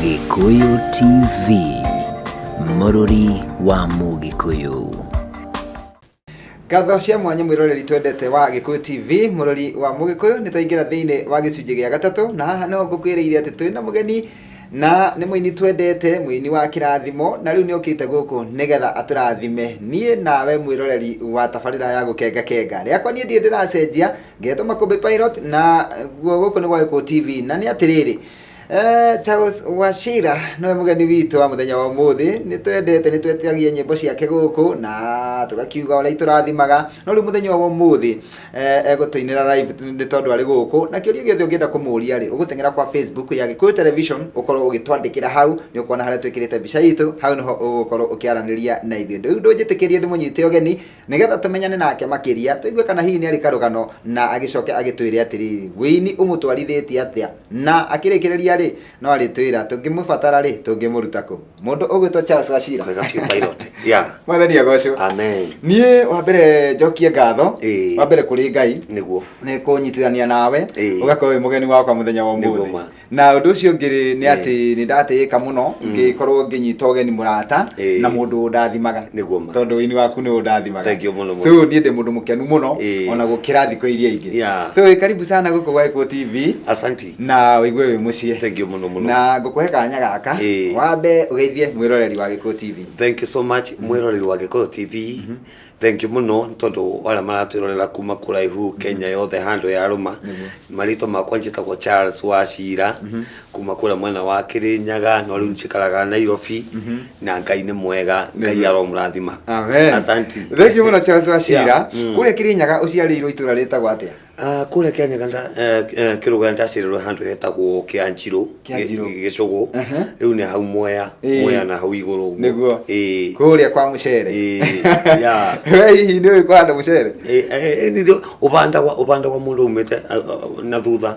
Gikuyu TV, Mũrũri wa Mũgĩkũyũ. Gatho cia mwanya mwiroreri twendete wa Gikuyu TV, Mũrũri wa Mũgĩkũyũ, nitaingira thiini wa gicunjĩ gĩa gatatũ, na haha no ngũkwĩrĩire atĩ twĩna mũgeni na nĩ mũini twendete, mũini wa kĩrathimo, na rĩu nĩ okĩte gũkũ nĩgetha atũrathime niĩ nawe mwiroreri wa tabarĩra ya gũkenga kenga. Rĩakwa niĩ ndiĩ ndĩracenjia ngetwo Makũmbĩ Pilot, na gũkũ nĩ gwa Gikuyu TV, na nĩ atĩrĩrĩ Charles Wachira no mũgeni witũ wa mũthenya wa ũmũthĩ. Nĩ twendete nĩ twetiagia nyĩmbo ciake gũkũ na tugakiuga ũrĩa itũrathimaga, no rĩu mũthenya wa ũmũthĩ egũtũinĩra live nĩ tondũ arĩ gũkũ, na kĩũria gĩothe ũngĩenda kũmũria rĩ ũgũteng'era kwa Facebook ya Gikuyu Television, ũkorwo ũgĩtwandĩkĩra hau, nĩ ũkuona harĩa twĩkĩrĩte mbica itũ, hau nĩho ũgũkorwo ũkĩaranĩria na ithuĩ. Rĩu ndũnjĩtĩkĩrie ndĩmũnyite ũgeni nĩgetha tũmenyane nake makĩria, tũigue kana hihi nĩ arĩ karũgano na agĩcoke agĩtwĩre atĩrĩrĩ wĩini ũmũtwarithĩtie atĩa, na akĩrĩkĩrĩria rĩ no arĩtwĩra tũngĩmũbatara rĩ tũngĩmũruta kũ. Mũndũ ũgwĩtwo Charles Wachira Pilot. Yeah. Mwathani agocwo. Amen. Niĩ wa mbere njokie ngatho wa mbere kũrĩ Ngai nĩguo nĩ kũnyitithania nawe ũgakorwo wĩ mũgeni wakwa mũthenya wa ũmũthĩ. Na ũndũ ũcio ũngĩ nĩ atĩ nĩ ndatĩĩka mũno ngĩkorwo ngĩnyita ũgeni mũrata na mũndũ ndathimaga, tondũ wĩini waku nĩ ũndathimaga. So niĩ ndĩ mũndũ mũkenu mũno ona gũkĩra thikũ iria ingĩ. So karibu sana gũkũ gwa Gikuyu TV. Asante. Na ũigue wĩ mũciĩ. Thank you mũno mũno. Na ngũkũhe kanya gaka wambe ũgeithie mwĩroreri wa Gikuyu TV. Thank you so much mwĩroreri wa Gikuyu TV. Thank you muno tondu wala maratwirorera kuma kũraihu Kenya yothe handũ ya rũma. Marĩtwa makwa njĩtagwo Charles Wachira kuma kũrĩa mwena wa Kĩrĩnyaga, no rĩu njikaraga Nairobi, na Ngai nĩ mwega, Ngai aromũrathima. Amen. Asante. Thank you muno Charles Wachira. Kũrĩa Kĩrĩnyaga ũciarĩirwo itũra rĩtagwo atĩa? Kũrĩa Kĩrĩnyaga kĩrũga ndacĩrĩrwo handũ hetagwo Kĩanjirũ Gĩcũgũ. Rĩu nĩ hau Mwea na hau igũrũ. Nĩguo. Kũrĩa kwa mũcere. Yeah. Wewe hihi nĩ ũkwenda mũcere? Ndio ubanda wa mũndũ umĩte na thutha.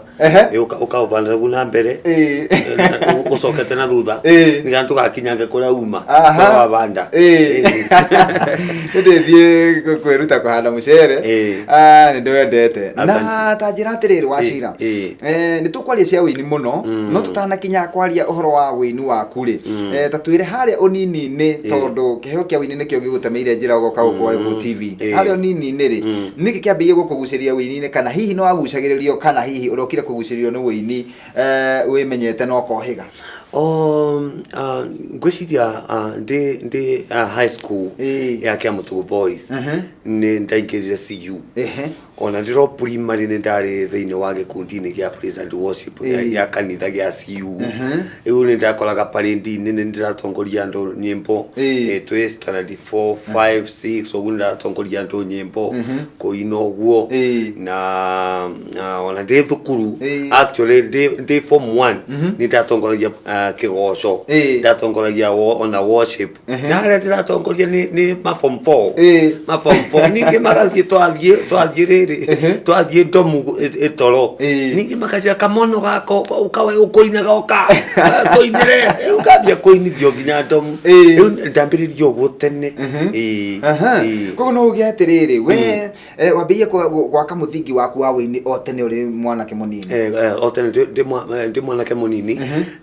Ũkaũbanda na mbere. Ũcokete na thutha. Nĩgetha tũgakinyange kũrĩa uma. Twabanda. Ndĩthiĩ kwĩruta kũhanda mũcere. Nĩ ndwendete. Na ta njĩra atĩrĩrĩ Wachira, nĩ tũkwaria cia wĩini mũno, no tũtanakinya kwaria ũhoro wa wĩini waku rĩ, ta twĩre harĩa ũnini-inĩ, tondũ kĩheo kĩa wĩini nĩkĩo gĩgũtemeire njĩra ũgoka gũkũ wa Gikuyu TV. Harĩa ũnini-inĩ rĩ, nĩkĩ kĩambĩrĩirie gũkũgucĩrĩria wĩini-inĩ, kana hihi no wagucagĩrĩrio, kana hihi ũrokire kũgucĩrĩrio nĩ wĩini wĩmenyete no kohiga? Ngwĩciria ndĩ high school ya Kĩamũtũ Boys nĩ ndaingĩrire CU. Ona ndĩro primary nĩ ndarĩ thĩinĩ wa gĩkundi-inĩ gĩa praise and worship ya kanitha gĩa CU. Rĩu nĩ ndakoraga parade-inĩ nĩ ndĩratongoria andũ nyĩmbo twĩ standard 4, 5, 6, ũguo nĩ ndĩratongoria andũ nyĩmbo kũina ũguo, na ona ndĩ thukuru actually ndĩ form 1 nĩ ndatongoragia kĩgoco, ndatongoragia ona worship, na arĩa ndĩratongoria nĩ ma form 4 ningĩ magathiĩ twathiĩ twathiĩ ndomu ĩtoro, ningĩ makajĩra kamono gako ũkawe ũkũinaga kũinĩre ũkambia kũinithio nginya ndomu. Rĩu ndambĩrĩria ũguo tene. Koguo no ũgĩe atĩrĩrĩ we wambĩrĩirie gwaka mũthingi waku wa wĩini o tene ũrĩ mwanake mũnini? O tene ndĩ mwanake mũnini,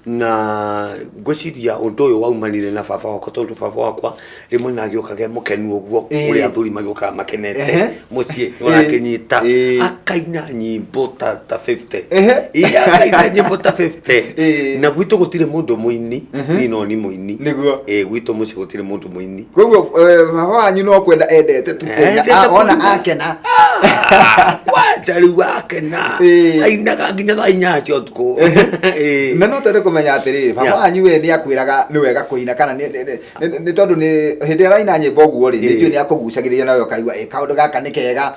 na ngwĩciria ũndũ ũyũ waumanire na baba wakwa, tondũ baba wakwa rĩmwe nagĩũkaga mũkenu ũguo ũrĩa athuri magĩũkaga makenete mũciĩ ũrakĩnyita akaina nyĩmbo ta 50. Akaina nyĩmbo ta 50. Na gwitũ gũtirĩ mũndũ mũini, niĩ no nĩ mũini. Nĩguo. Gwitũ mũciĩ gũtirĩ mũndũ mũini. Koguo baba wanyu no kwenda endete tu kwenda, ona akena wanja rĩu akena ainaga nginya thaa 4 cia ũtukũ. Na no twende kũmenya atĩrĩrĩ baba wanyu we nĩ akwĩraga nĩ wega kũina, kana nĩ tondũ nĩ hĩndĩ ĩrĩa araina nyĩmbo ũguo rĩ nĩnjũĩ nĩ akũgucagĩrĩria nawe ũkaigua kaũndũ gaka nĩ kega,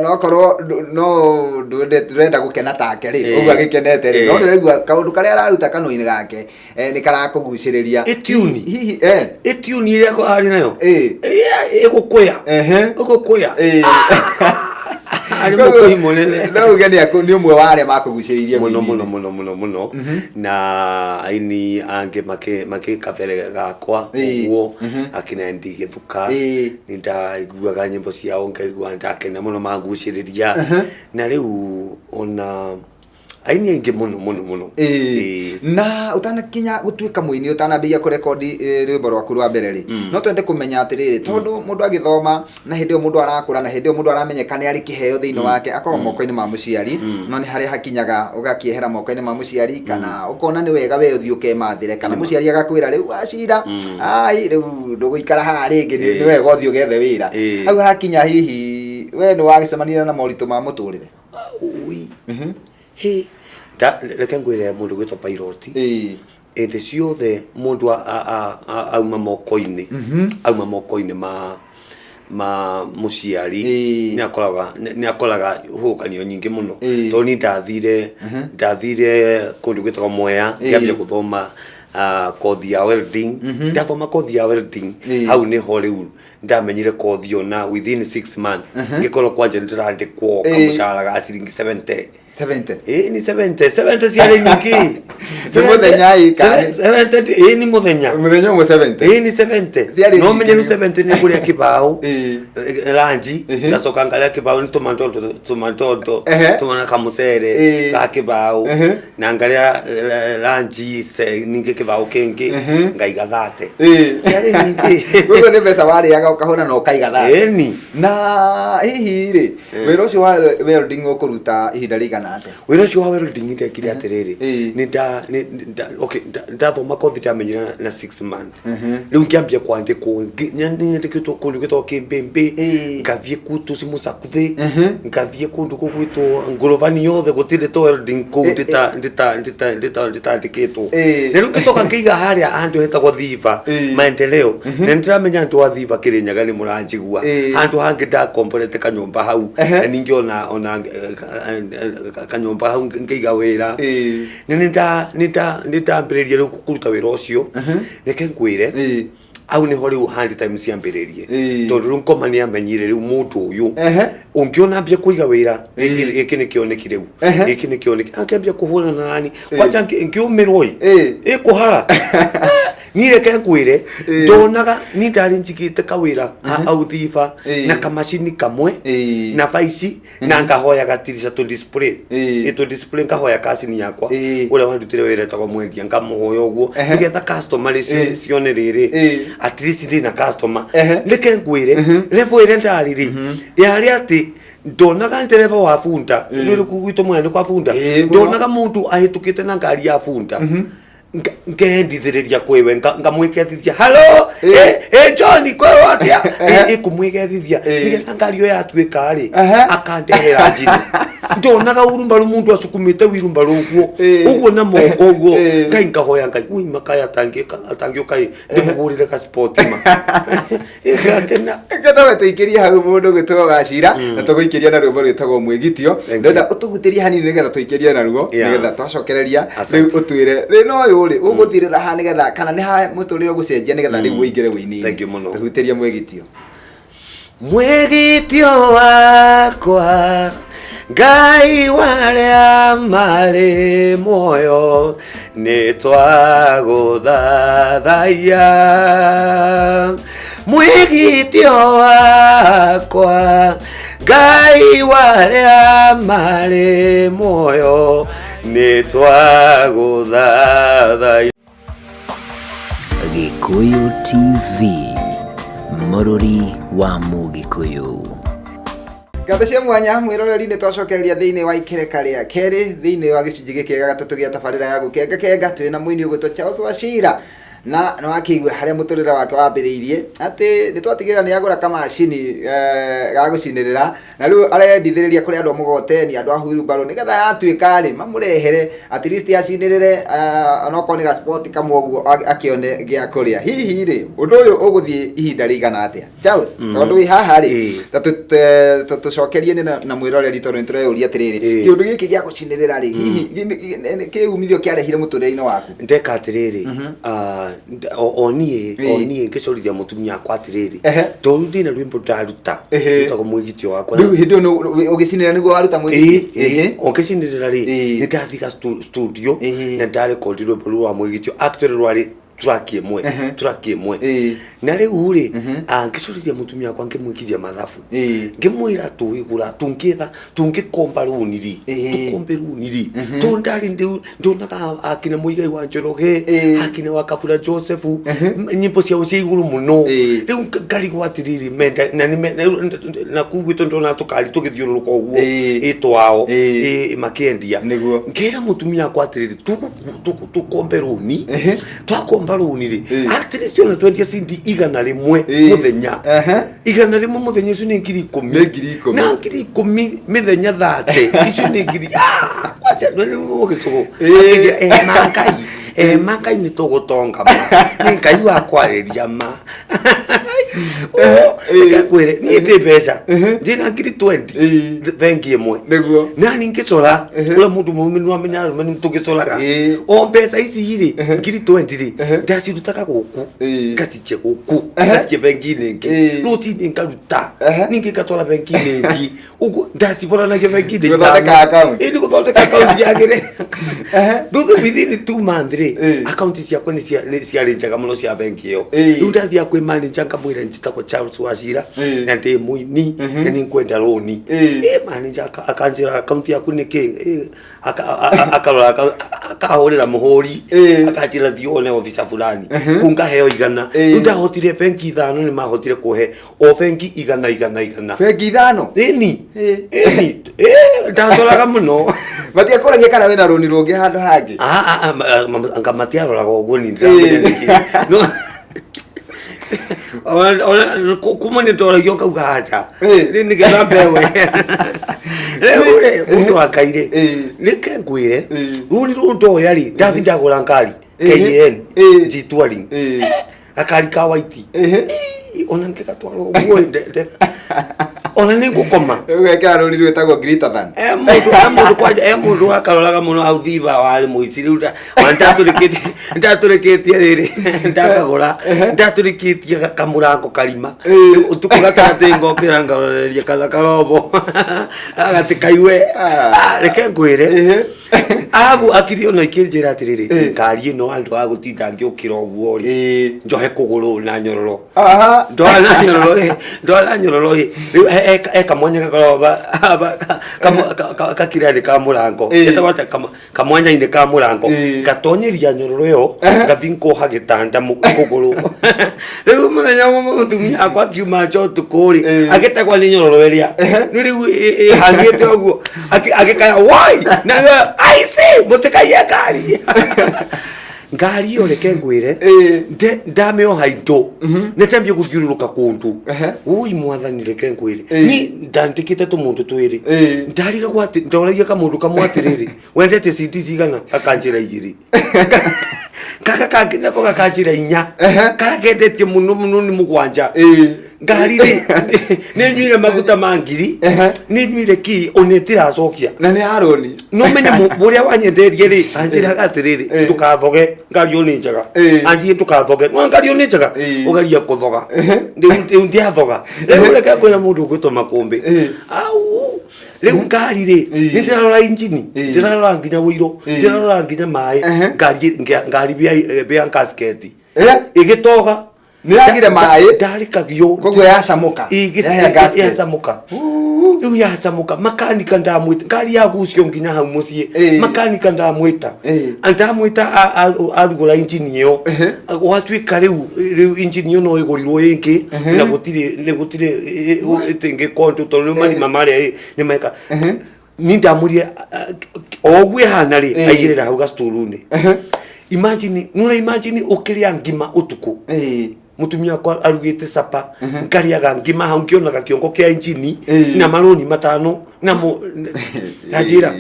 no korwo no ndũrenda gũkena take rĩ ũguo agĩkenete rĩ, no ndĩraigua kaũndũ karĩa araruta kanua-inĩ gake nĩ karakũgucĩrĩria. Hihi ĩtiuni ĩrĩa arĩ nayo ĩgũkũya no uge nĩ ũmwe wa arĩa makũgucĩrĩirie mũno, na aini angĩ makĩkabere gakwa ũguo akina Ndi Gĩthuka nĩ ndaiguaga nyĩmbo ciao ngaigua ndakena mũno mangucĩrĩria. Na rĩu ona aini aingi muno na utanakinya gutuika muini utanambia kurekondi rwimbo rwaku rwa mbere ri no twende kumenya atiriri tondu mundu agithoma na hindi mundu arakura na hindi mundu aramenyeka ni ari kiheo thiini wake akorwo moko-ini ma muciari no ni hari hakinyaga ugakiehera moko-ini ma muciari kana ukona ni wega we uthii ukemathire kana muciari agakwira riu Wachira ai riu nduguikara haha ringi ni wega uthii ugethe wira au hakinya hihi we ni wagicemania na moritu ma muturire reke ngwire mundu gwitwa pilot ende ciothe mundu auma moko-ini ma muciari ni akoraga hukanio nyingi muno to ni ndathire kundu gwitwa Mwea ngiambia guthoma kothi ya welding ndathoma kothi ya welding hau ni ho riu ndamenyire kothi ona within 6 months ngikorwo kwanja ndirandikwo kamucara ga ciringi 70 ni 70 ciari nyingi muthenya ika 70 ni muthenya mo 70 ni 70 no menye 70 ni kuria kibao ranji ngacoka ngaria kibao ni tumantoto tumana kamusere ga kibao na ngaria ranji ninge kibao kengi ngaiga 30 ciari nyingi gugo ni mbeca wariaga ukahona no ukaiga 30 na hihi ri wira ucio wa welding ukuruta ihinda rigana ate wira ucio wa welding ndekire atiriri ni ndathoma kothi ndamenyira na 6 months riu ngiambia kwandikwo nyandikitwo kundu gwitwo Kimbimbi ngathie kutu simusakuthi ngathie kundu kugwitwo Ngurovani yothe gutire to welding ku nditandikitwo riu ngicoka ngiiga haria andu hetagwo Thiva maendeleo na ndiramenya andu a Thiva Kirinyaga ni muranjigua andu hangi ndakomborete kanyumba hau na ningi ona kanyumba hau ngiiga wira nindambiririe riu kuruta wira ucio reke ngwire au ni hori handi time ciambiririe tondu riu nkomania amenyire riu mundu uyu ungiona mbia kuiga wira iki ni kioneki riu iki ni kioneki akambia kuhura na nani kwacha ngiumirwo kuhara ni reke ngwire ndonaga ni ndari njigite kawira au Thiva na kamashini kamwe na vaici na ngahoya gatirisha to display ngahoya kasini yakwa ule wandutire wira takwa mwendia ngamuhoya uguo nigetha customer cione riri at least ndina customer reke ngwire level ire ndariri yari ati ndonaga ndereva wa funda ni kugwito mwana kwa funda ndonaga mundu ahitukite na ngari ya funda ngendithiriria kwiwe ngamwikethithia hello John kwero atia ikumwikethithia nigetha ngari yo yatuika ri akandehera njini ndonaga urumbaru mundu asukumite wirumbaru uguo na moko uguo ngai ngahoya ngai ui makaya atangioka ndimugurire ka sport ma ngatawe tuikiria hau mundu gwitwo Wachira na tuguikiria na rwimbo rwitagwo Mwigitio ndenda utugutiria hanini nigetha tuikiria na rugo nigetha twacokereria riu utwire rino uyu ri uguthirira ha nigetha kana ni ha muturire gucenjia nigetha riu uingire wini tuhutiria Mwigitio wakwa Ngai waria mari moyo ni twaguthathaiya Mwigitio wakwa Ngai waria mari moyo ni twaguthathaiya Gikuyu TV, Mururi wa Mugikuyu. Gatha cia mwanya mwiroreri ni twacokereria thiini wa ikereka ria keri thiini wa gicunji giki gia gatatu gia tabarira ya gukenga twina muini ugwitwo Charles Wachira na no akigwe haria muturira wake wambiriirie ati ni twatigirira ni agura kamashini ga gucinirira na riu arendithiriria kuri andu mugoteni andu ahuru baro nigetha atuika ri mamurehere at least acinirire onoko ni ga sport kamwoguo akione gia kuria hihi ri undu uyu uguthie ihinda rigana atia Charles tondu wi haha ri tucokerie na mwiroreri tondu nitureũria atiriri kiundu giki gia gucinirira ri hihi kiumithio kiarehire muturire-ini waku ndeka atiriri oni ngicorithia mutumia akwa atiriri tondu ndina rwimbo ndaruta rutagwo Mwigitio wakwa riu hindi ugicinira niguo waruta Mwigitio ugicinirira ri ni ndathiga studio na ndare rwimbo rwa Mwigitio actually rwari turaki imwe na riu ri ngicurithia mutumia kwa ngimwikithia mathabu ngimwira tuigura tungikomba runi ri tukombe runi ri tondari ndonaga akina muigai wa Njoroge akina wa Kabura Joseph nyimbo cia ucia iguru muno riu ngari gwatiriri menda na kugwito ndona tukari tugithiururuka uguo itwao makendia ngira mutumia kwa atiriri tukombe runi twakomba runi ri at least na 20 centi igana rimwe muthenya igana rimwe muthenya icio ni ngiri 10 na ngiri 10 mithenya 30 icio ni ngiri kwacha no gisugo mangai ni tugutonga ni ngai wa kwariria ma kakwire ni mbeca ndina ngiri 20 thengi imwe na ningicora ula mundu muminu amenya mani tugicolaga o mbeca ici iri ngiri 20 ri ndacirutaga guku ngacikia guku ngacikia bengi ningi ruti ningaruta ningi gatwara bengi ningi ugu ndacibora na bengi ningi ni guthondeka account yagire within 2 months ri account ciakwa ni ciarinjaga muno cia bengi iyo riu ndathia kwi manager ngamwira njitako Charles Wachira na ndi muini na ninkwenda roni manager akanjira account yaku niki akahorera muhori akajira thione officer fulani kunga heo igana ndahotire bengi 5 ni mahotire kuhe o bengi igana bengi 5 ni ndacoraga muno batia koragia kana wena roni rungi handu hangi ngamatia roraga uguo ni no kumone ndoragio kauga acha ni ngerambewe leure mundu akaire nike ngwire runi rundo yari ndathi ndagura ngari KN G20 akari ka white ona ngeka twaro uguo ona ningukoma ugekera runi rwetagwo greater than mundu kwaja mundu akaroraga muno au thiba wali muiciri ndaturikitie riri ndaturikitie kamurango karima utuko gatate ngokira ngaroreria kaza karobo agatikaiwe reke ngwire abu akirio no ikinjira atiriri ngari ino andu agutinda ngiukira uguo ri njohe kuguru na nyororo ndola nyororo kamwanya karoba kakirani ka murango etawata kamwanya ine ka murango gatonyeria nyororo yo gathinko hagitanda kuguru riu muthenya mutumia akwa kiuma chotu kuri agitagwa ni nyororo eria riu hangite uguo agikaya wai na aise mutikaiya ngari yo reke ngwire ndame o haindo netambie guthiururuka kundu ui mwathani reke ngwire ni ndandikite tu mundu twiri ndariga gwati ndoragia ka mundu kamwatiriri wendete CD cigana akanjira igiri kaka kagina ko gakanjira inya kala kendetie muno ni mugwanja ngari ni nyire maguta mangiri ni nyire ki onetira acokia na ni aroni no menye buria wanyenderie ri anjira gatiriri tukathoge ngari oni njaga anjie tukathoge no ngari oni njaga ugaria kuthoga ndi athoga riu reke kwina mundu gwitwa makumbi au riu ngari ri ndirarora engine ndirarora nginya wiro ndirarora nginya mai ngari bia gasket igitoga ni agire mai ndarikagio kogo yacamuka yacamuka riu yacamuka makanika ndamwita ngari yagucio nginya hau mucie makanika ndamwita andamwita arugura engine yo watwika riu engine yo no igurirwo ingi na gutire itingi kontu tondu mari mamare ni maika ni ndamurie ogwe hana ri aigirira hau gasturuni imagine ukiria ngima utuku mutumia kwa arugite sapa ngariaga ngima hau ngionaga kiongo kia engine na maroni matano na tajira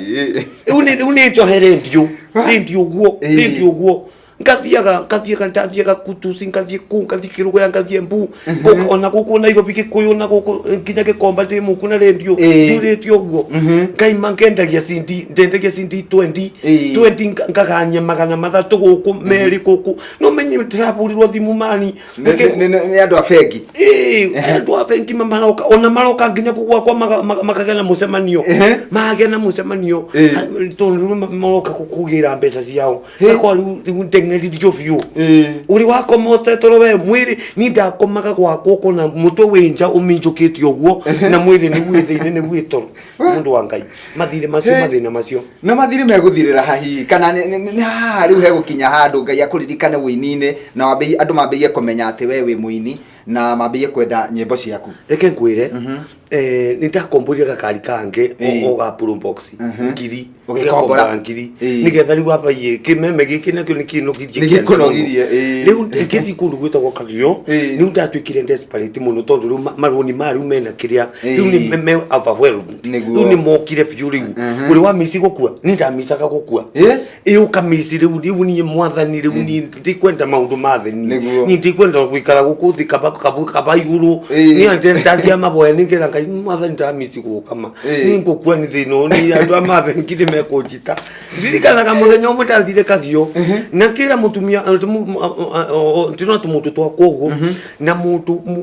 une johere ndio guo ngathiaga kutusi ngathie kirugo ngathie mbu ona guku na igo biki kuyu na guku nginya gikomba ndi muku na rendio juretio guo ngai mangendagia cindi ndendagia cindi 20 ngaganya magana mathatu guku meri guku no menye tiraburirwo thimu mani ni andu afengi andu afengi maroka ona maroka nginya kugwa kwa makagena mucemanio magena mucemanio tondu maroka kugira mbeca ciao kwa riu ng'endirio biũ uri wakomote toro we mwiri ni ndakomaga gwakwo kona mutwe winja uminjukite uguo na mwiri ni gwithiine ni gwitoro mundu wa Ngai mathire macio mathina macio no mathire meguthirira hahi kana ni ha riu hegukinya handu Ngai akuririkane wini-ini na wambe andu mambe kumenya ati we wi muini na mambe kwenda nyimbo ciaku reke ngwire ni ndakomboria gakari kange o ga pull box ngiri ugikombola ngiri nigetha riu wabaie kimeme giki nakio ni gikunogirie riu ngithi kundu gwitagwo Kagio riu ndatwikire desperate muno tondu riu maroni mariu mena kiria riu ni me overwhelmed riu ni mokire biu riu uri wa misi gukua ni ndamisaga gukua ukamisi riu ni mwathani riu ni ndikwenda maundu matheni ni ndikwenda gwikara gukuthi kaba yuru ni ndathia maboya ningira Ngai mwathani ndamisi gukama ni ngukua ni thino ni andu amabe ngire mekujita ndirikanaga muthenya umwe ndathire Kagio na kira mutumia ndino tumutu twakwo uguo na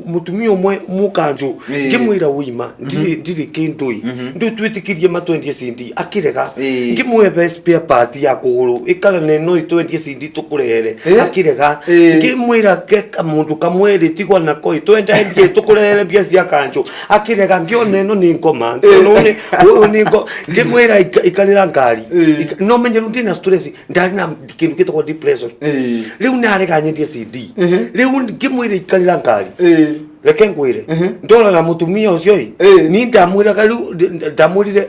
mutumia umwe mukanju ngimwira uima ndiri kindui ndu twitikirie ma 20 cedi akirega ngimwebe spare part ya kuguru ikara neno 20 cedi tukurehere akirega ngimwira keka mundu kamwere tigwa na koi 20 tukurehere bia cia kanju akirega ngione no ni ngoma no ni ngo ngimwira ikalira ngari no menye ndina stress ndari na kindu kitwa depression riu narega nyendie CD riu ngimwira ikalira ngari reke ngwire ndora na mutumia ucio ni ndamwira riu ndamwirire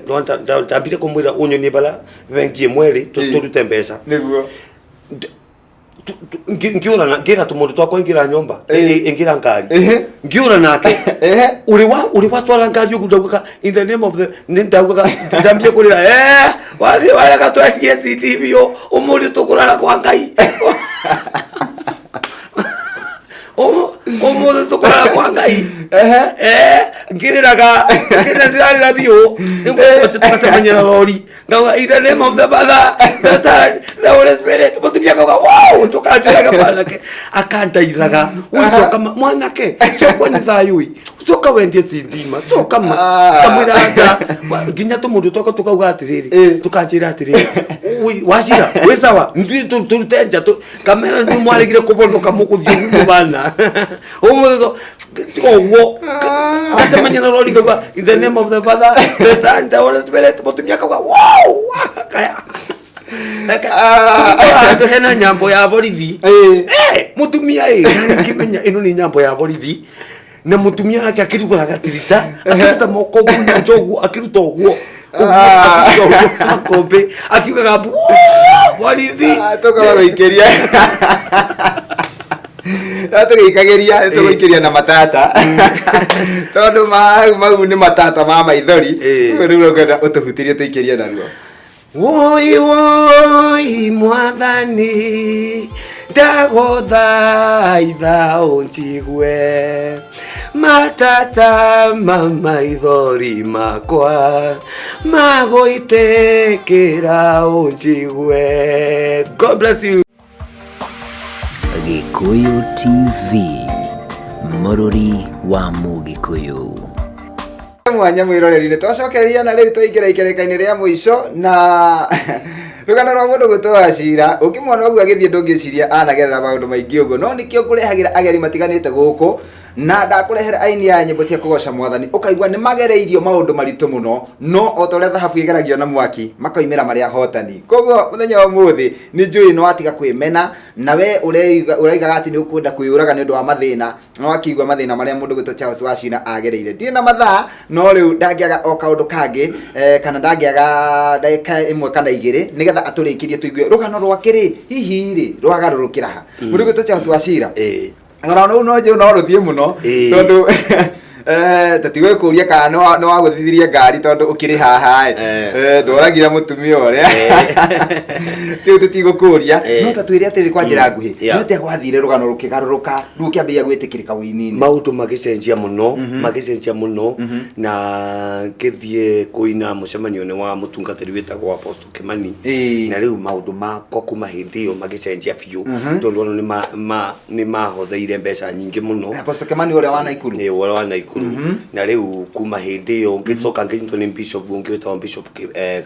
ndambire kumwira unyoni bala bengie mweri turute mbeca niguo ngiura na ngira tumundu twakwa ngira nyomba ngira ngari ngiura nake uri wa twala ngari yugudaguka in the name of the ndaguka ndambie kurira wathi wala ka 20 CTV yo umuri tukurara kwa Ngai umuthi tukurara kwa Ngai ngiriraga ndirarira biu ningo tukasemanyira lori ngawa in the name of the Father, the Son, the Holy Spirit mutumia kaga wow tukachiraga palake akandairaga usoka mwanake sokwa ni thayui soka wendie cindima soka kamwira ata ginya tumundu twako tukauga atiriri tukanjira atiriri wasira wesawa ndwi turutenja kamera ni mwaregire kubondoka mukuthie mubana umuzo owo atamanyana lori kaga in the name of the Father, the Son, the Holy Spirit mutumia kaga wow kaya ando hena nyambo ya borithi mutumia ngimenya ino ni nyambo ya borithi na mutumia yake akirugura gatirisa akiruta moko gunya jogu akiruta uguo akombe akiuga borithi toka waikeria ikageria tugikiria na matata tondu mau ni matata ma maithori riu ngenda utuhutirie tuikirie naruo woi woi mwathani ndaguthaitha unjigwe matata mamaithori makwa maguitekera unjigwe. God bless you. Gikuyu TV, Mururi wa Mugikuyu. Mwanya mwiroreri twacokereria na riu twaingira ikereka-ini ria mwico na rugano rwa mundu gutwa cira ukimwona ogu agithie ndungiciria anagerera maundu maingi uguo no nikio kurehagira ageri matiganite guku na ndakurehera aini ya nyimbo cia kugoca mwathani ukaigwa ni magereirio maundu maritu muno no otoria thahabu igeragio na mwaki makoimira maria hotani koguo muthenya wa muthi ni njui no atiga kwimena na we uraigaga ati ni ukunda kwiyuraga ni undu wa mathina no akigwa mathina maria mundu gutwa Charles Wachira agereire ndire na mathaa no riu ndangiaga o kaundu kangi kana ndangiaga ndagika imwe kana igiri nigetha aturikirie tuigue rugano rwakiri hihi ri rwagarurukira ha mundu gutwa Charles Wachira ngora no je no ruthie muno tondu tatiwe kuria kana no waguthithiria ngari tondu ukiri haha ndoragira mutumia uria riu tutigukuria no tatwire atiri kwa njira nguhi no te gwathire rugano rukigaruruka riu kiambia gwitikirika winini mautu magicenjia muno na kithie kuina mucemanio ne wa mutungatiri witagwo Apostle Kimani na riu maundu makwa kuma hindi yo magicenjia biu tondu ni mahothaire mbeca nyingi muno Apostle Kimani uria wa Naikuru uria wa Naikuru cukuru na riu kuma hindi yo ngicoka nginyitwo ni bishop ngitwa bishop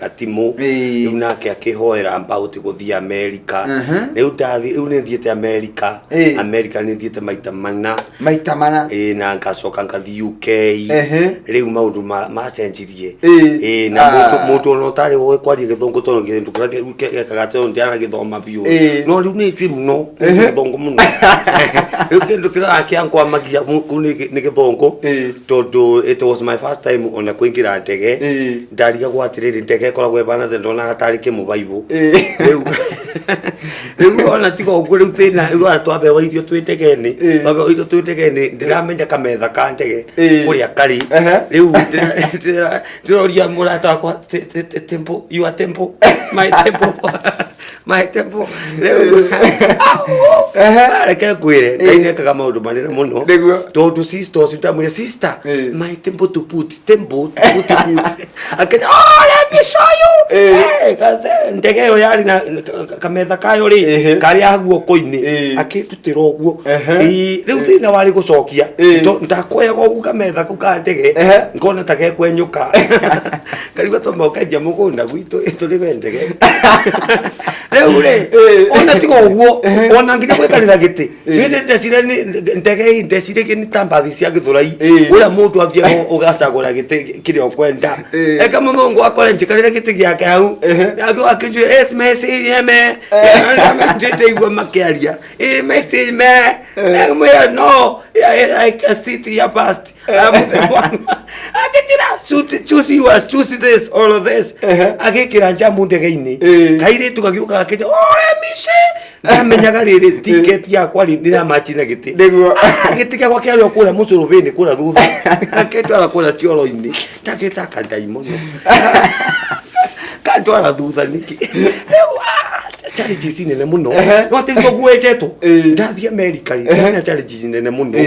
Gatimu riu nake akihoera about guthia America riu ni thiete America ni thiete maita mana na ngacoka ngathi UK riu maundu macenjirie na mundu no tari wo kwaria githongo tono kindu kagate ndiana githoma biu no riu ni twi muno githongo muno riu kindu kira kiankwa magia ni githongo tondu it was my first time ona kuingira ndege ndariga gwatiriri ndege koragwe bana ndona gatari kimubaibu riu ona tigo ugu riu thina riu atwabe wa irio twindegeni babe irio twindegeni ndiramenya kametha ka ndege kuria kari riu ndiroria murata wakwa tempo you are tempo my tempo riu reke kwire kaine kaga maundu manene muno tondu sister sitamure sister my tempo to put akenya let me show you ndege yo yari na kametha kayo ri kari aguo koini akitutira uguo riu thina wari gucokia ndakoya go kametha ku ka ndege ngona take kwenyuka karigo tomba ukadia mugunda gwitu turi bendege riu ri ona tigo uguo ona nginya gwekanira giti ni ndecire ndege ndecire kini tambathi cia githurai ura mundu athia ugacagura giti kirio kwenda eka mungu akore njikarire giti giake hau athio akinjure es message yeme ndite igwa makiaria message me mwira no I sit here past akijira choose this all of this akikira jamu ndege-ini kaire tukagiuka akija let me see amenyaga riri ticket yakwa ri ndira machina giti giti gakwa kiario kura mucurubini kura thutha akitwara kura cioro-ini takita kandaimono kantwara thutha niki riu challenges nene muno no te ngogwejeto ndathia America ri na challenges nene muno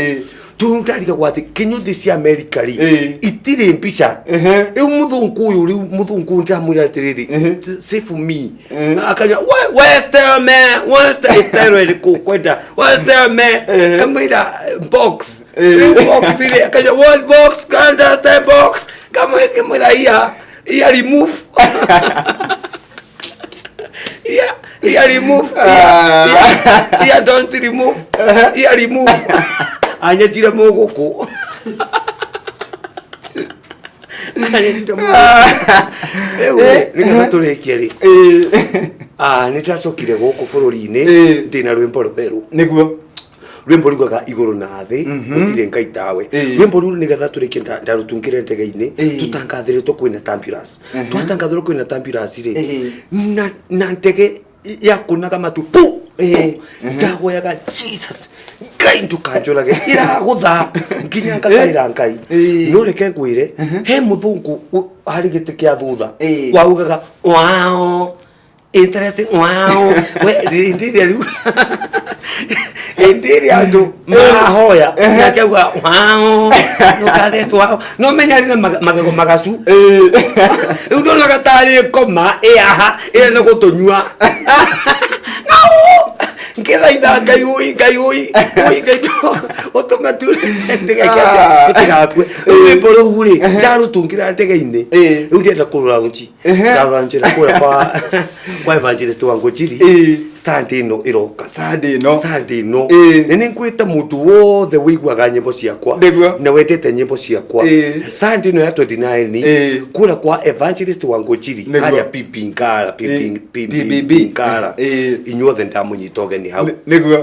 turundariga gwati kinyuthi cia America ri itire mbica eu muthungu uyu ri muthungu ndamwira atiriri save me akanya where's the man where's the steroid kwenda where's the man kamera box ile akanya one box kanda step box kamera here remove here remove here don't remove here remove anya tira muguku niturekie ri nitracokire guku bururi-ini ndina rwimbo rutheru niguo rwimbo rugaga iguru na thi gutire ngai tawe rwimbo ruru nigetha turikie ndarutungire ndege-ini tutangathire kwina ambulance twatangathire kwina ambulance ri na ndege yakunaga matu pu ndagoyaga Jesus ngai ndukanjurage iragutha nginya ngakaira ngai no reke ngwire he muthungu hari giti kia thutha waugaga wow interesting wow we ndiria riu ndiria andu mahoya na kiuga wow no kathe wow no menyari na magego magacu riu ndona gatari koma aha ire no gutunyua ngiraitha ngai ui otoma tu ndege kia tirakwe rwimbo ruu ri ndarutungira ndege-ini riu ndienda kurulaunchi ndarulanchira kura kwa evangelist wangu Njiri Sunday no iroka Sunday no nene nkwita mutu wothe wiguaga nyimbo ciakwa na wendete nyimbo ciakwa Sunday no ya 29 kura kwa evangelist wangu Njiri haria pipinkara inyuothe ndamunyitoge ni hau niguo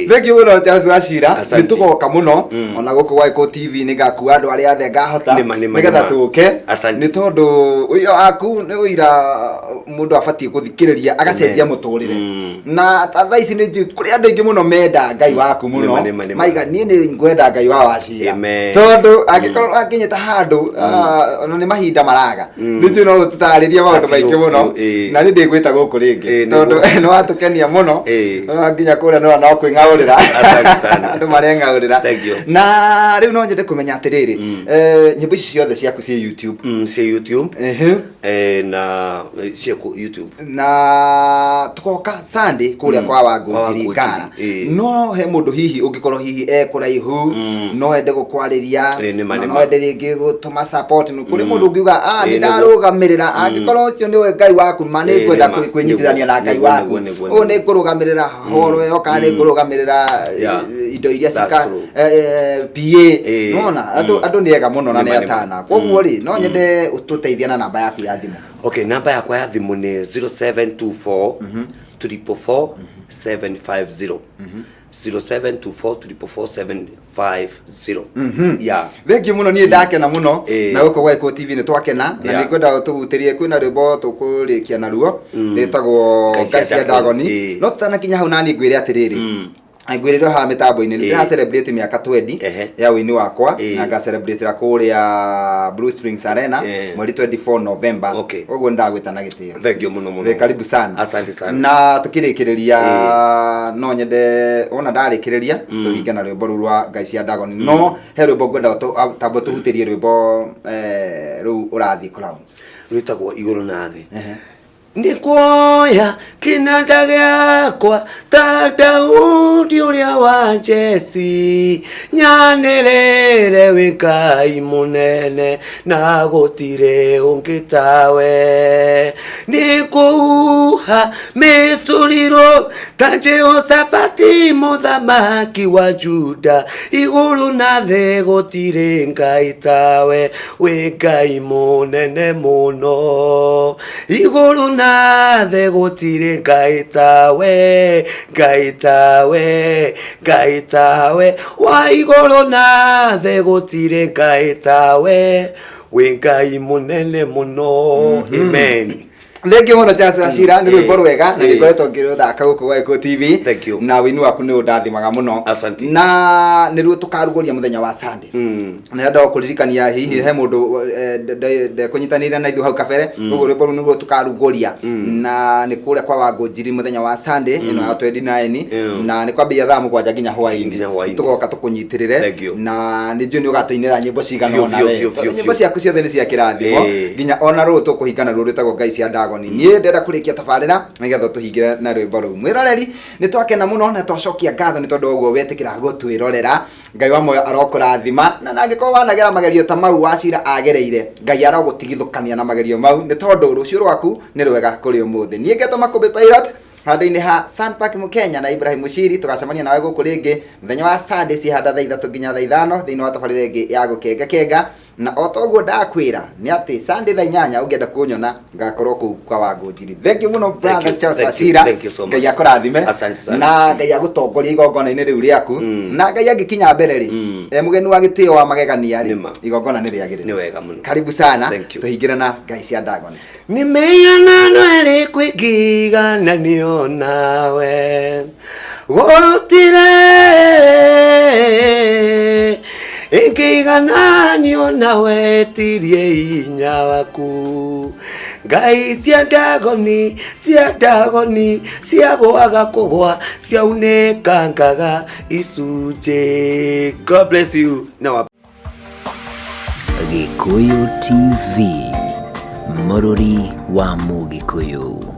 thank you muno Charles Wachira nitugoka muno ona guku gwa Eko TV ni gaku andu aria the ngahota nigetha tuke ni tondu uira waku ni uira mundu abatie kuthikiriria agacenjia muturire na tha ici ni njui kuri andu ingi muno menda ngai waku muno maiga nie ni ngwenda ngai wa Wachira tondu angikorwo akinyita handu ona ni mahinda maraga nitu no tutariria maundu maingi muno na ni ndigwita guku ringi tondu no atukenia muno nginya kura no kwingaurira andu marengaurira na riu no njende kumenya atiriri nyimbo ici ciothe ciaku cia YouTube na cia YouTube na tukoka Sunday Sunday kuria kwa Wangũnjiri Ngara no he mundu hihi ungikorwo hihi kuraihu no ende gukwariria no ende ringi gutuma support kuri mundu ungiuga ni ndarugamirira angikorwo ucio niwe Ngai waku ma ni kwenda kwinyitithania na Ngai waku ni kurugamirira horo yo kana kurugamirira indo iria cika PA nona andu ni ega muno na ni atana koguo ri no nyende ututeithia na namba yaku ya thimu. Okay, namba yakwa ya thimu ni 0724 344 750 0724 344 yeah. Thank you muno ni ndakena muno na guko gwa Eko TV ni twakena na ni kwenda tugutirie kwina rwimbo tukurikia na ruo ritagwo Gacia Ndagoni no tutana kinya hau nani ngwire atiriri ngwiriro ha mitambo-ini ni ha celebrate miaka 20 ya wini wakwa na ga celebrate ra kuria Blue Springs Arena mweri 24 November uguo ndagwita na gitiro. Thank you muno muno, karibu sana, asante sana. Na tukirikiria no nyende ona ndarikiria tuhinga na rwimbo rwa Gacia Ndagoni no he rwimbo ngwenda tambo tuhutirie rwimbo ru urathi clowns rwitagwo iguru na thi Nikuoya kinanda giakwa ta Daudi uria wa Jesi nyanirire wi Ngai munene na gutire ungi tawe nikuha misuriro ta Jehoshafati muthamaki wa Juda iguru na thi gutire Ngai tawe wi Ngai munene muno iguru na the gutire Ngai tawe wa iguru na the gutire Ngai tawe wi Ngai munene muno. Amen. Thank you muno Charles Ashira ni rwimbo rwega na nikoretwo ngiruthaaka guku gwa Eko TV na wini waku ni undathimaga muno na ni ruo tukaruguria muthenya wa Sunday na ndo kuririkania hihi he mundu de kunyitanira na ithu hau kabere uguo rwimbo ni ruo tukaruguria na ni kuria kwa Wangũnjiri muthenya wa Sunday ino ya 29 na ni kwambia thaa 7 nginya hwaini tugoka tukunyitirire na ni njui ni ugatuinira nyimbo cigana ona we nyimbo ciaku ciothe ni cia kirathimo nginya ona ruo tukuhingana ruo rwitagwo Gacia Ndagoni nie ndenda kurikia tabarira nigetha tuhingire na rwimbo ru mwiroreri ni twakena muno na twacokia ngatho ni tondu uguo wetikira gutwirorera Ngai wa moyo arokurathima na nangikorwo wanagera magerio ta mau wacira agereire Ngai arogutigithukania na magerio mau ni tondu rucio rwaku ni rwega kuri umuthi nie ngeto Makumbi Pilot handu-ini ha Sunpark Mukenya na Ibrahim Mushiri tugacemania nawe guku ringi muthenya wa Sunday ci handa thaa 3 nginya thaa 5 thiini wa tabarira ingi ya gukenga na otoguo ndakwira ni ati Sunday thaa 8 ungienda kunyona ngakorwo ku kwa Wangũnjiri. Thank you muno brother Charles Ashira, Ngai akurathime na Ngai agutongoria igongona-ini riu riaku na Ngai agikinya mbere ri mugeni wa gitio wa magegania ri igongona ni riagire ni wega muno. Karibu sana tuhingire na Gacia Ndagoni. Nimeona nwele kwigiga na nionawe gotire ingigana nionawe tirie inya waku Ngai cia Ndagoni ciagwaga kugwa ciaunekangaga icunje. God bless you. Now Gikuyu TV, Mũrũri wa Mũgĩkũyũ.